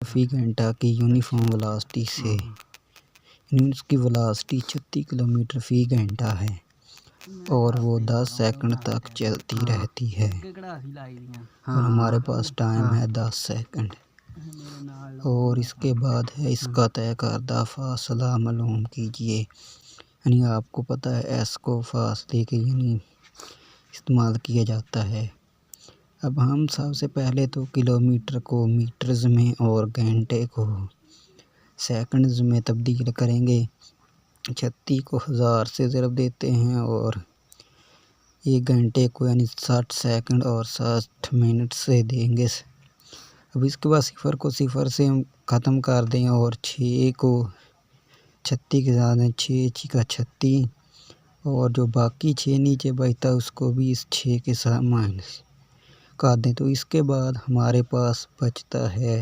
فی گھنٹہ کی یونیفارم ویلاسٹی سے، یعنی اس کی ویلاسٹی 36 کلومیٹر فی گھنٹہ ہے اور وہ 10 سیکنڈ تک چلتی رہتی ہے، اور ہمارے پاس ٹائم ہے 10 سیکنڈ، اور اس کے بعد ہے اس کا طے کردہ فاصلہ معلوم کیجیے۔ یعنی آپ کو پتہ ہے ایس کو فاصلے کے یعنی استعمال کیا جاتا ہے۔ اب ہم سب سے پہلے تو کلومیٹر کو میٹرز میں اور گھنٹے کو سیکنڈز میں تبدیل کریں گے۔ 36 کو 1000 سے ضرب دیتے ہیں اور ایک گھنٹے کو یعنی 60 سیکنڈ اور 60 منٹ سے دیں گے۔ اب اس کے بعد صفر کو صفر سے ہم ختم کر دیں اور 6 کو 36 کے ساتھ 6 کا 36 اور جو باقی 6 نیچے بچتا ہے اس کو بھی اس 6 کے ساتھ مائنس کر دیں، تو اس کے بعد ہمارے پاس بچتا ہے